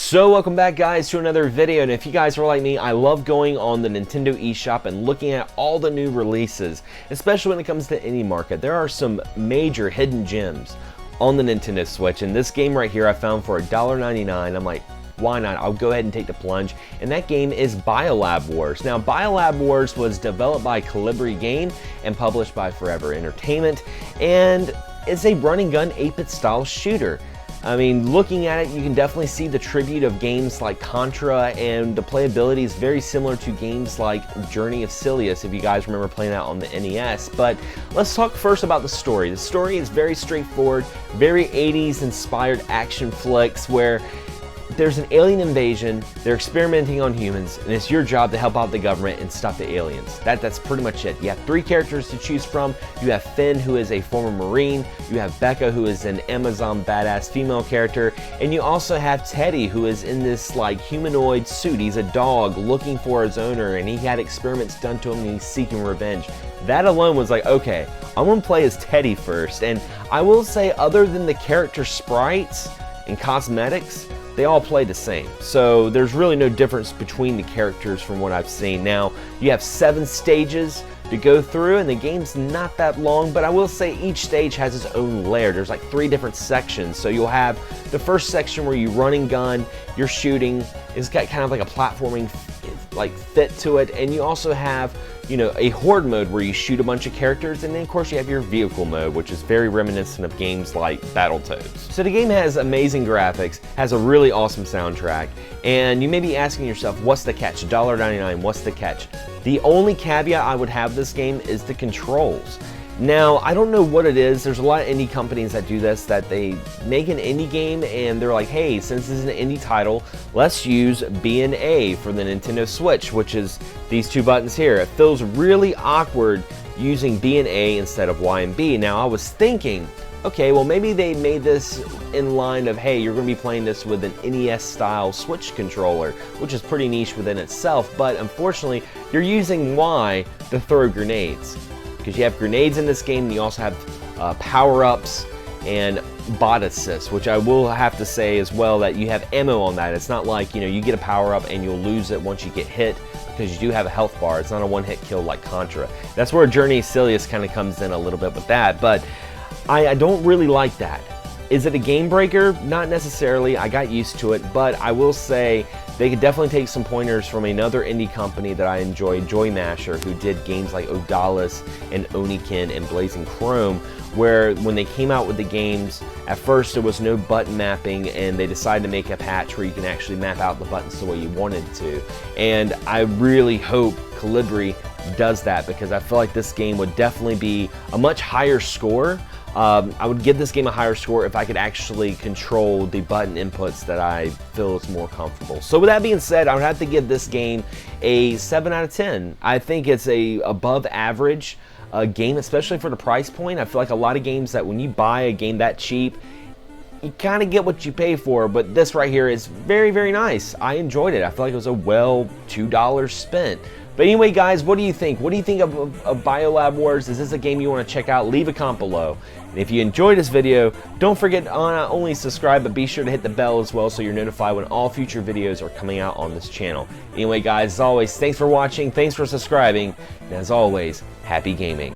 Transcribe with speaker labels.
Speaker 1: So welcome back guys to another video, and if you guys are like me, I love going on the Nintendo eShop and looking at all the new releases, especially when it comes to indie market. There are some major hidden gems on the Nintendo Switch, and this game right here I found for $1.99. I'm like, why not? I'll go ahead and take the plunge, and that game is Biolab Wars. Now, Biolab Wars was developed by Colibri Game and published by Forever Entertainment, and it's a run and gun 8-bit style shooter. I mean, looking at it, you can definitely see the tribute of games like Contra, and the playability is very similar to games like Journey of Silius, if you guys remember playing that on the NES. But let's talk first about the story. The story is very straightforward, very 80s inspired action flicks where there's an alien invasion, they're experimenting on humans, and it's your job to help out the government and stop the aliens. That's pretty much it. You have 3 characters to choose from. You have Finn, who is a former Marine. You have Becca, who is an Amazon badass female character. And you also have Teddy, who is in this like humanoid suit. He's a dog looking for his owner, and he had experiments done to him and he's seeking revenge. That alone was like, okay, I'm gonna play as Teddy first. And I will say, other than the character sprites and cosmetics, they all play the same. So there's really no difference between the characters from what I've seen. Now, you have 7 stages to go through, and the game's not that long, but I will say each stage has its own layer. There's like 3 different sections. So you'll have the first section where you run and gun, you're shooting. It's got kind of like a platforming like fit to it, and you also have, you know, a horde mode where you shoot a bunch of characters, and then of course you have your vehicle mode, which is very reminiscent of games like Battletoads. So the game has amazing graphics, has a really awesome soundtrack, and you may be asking yourself, what's the catch? $1.99, what's the catch? The only caveat I would have this game is the controls. Now, I don't know what it is. There's a lot of indie companies that do this, that they make an indie game and they're like, hey, since this is an indie title, let's use B and A for the Nintendo Switch, which is these 2 buttons here. It feels really awkward using B and A instead of Y and B. Now, I was thinking, okay, well maybe they made this in line of, hey, you're gonna be playing this with an NES style Switch controller, which is pretty niche within itself, but unfortunately, you're using Y to throw grenades. Because you have grenades in this game, and you also have power-ups and bot assist, which I will have to say as well that you have ammo on that. It's not like, you know, you get a power-up and you'll lose it once you get hit, because you do have a health bar. It's not a one-hit kill like Contra. That's where Journey of Silius kind of comes in a little bit with that, but I don't really like that. Is it a game breaker? Not necessarily. I got used to it, but I will say they could definitely take some pointers from another indie company that I enjoy, Joy Masher, who did games like Odalis and Onikin and Blazing Chrome, where when they came out with the games, at first there was no button mapping, and they decided to make a patch where you can actually map out the buttons the way you wanted to. And I really hope Colibri does that, because I feel like this game would definitely be a much higher score. I would give this game a higher score if I could actually control the button inputs that I feel is more comfortable. So with that being said, I would have to give this game a 7 out of 10. I think it's a above average game, especially for the price point. I feel like a lot of games that when you buy a game that cheap, you kind of get what you pay for, but this right here is very, very nice. I enjoyed it. I feel like it was a well $2 spent. But anyway, guys, what do you think? What do you think of Biolab Wars? Is this a game you want to check out? Leave a comment below. And if you enjoyed this video, don't forget to not only subscribe, but be sure to hit the bell as well so you're notified when all future videos are coming out on this channel. Anyway, guys, as always, thanks for watching, thanks for subscribing, and as always, happy gaming.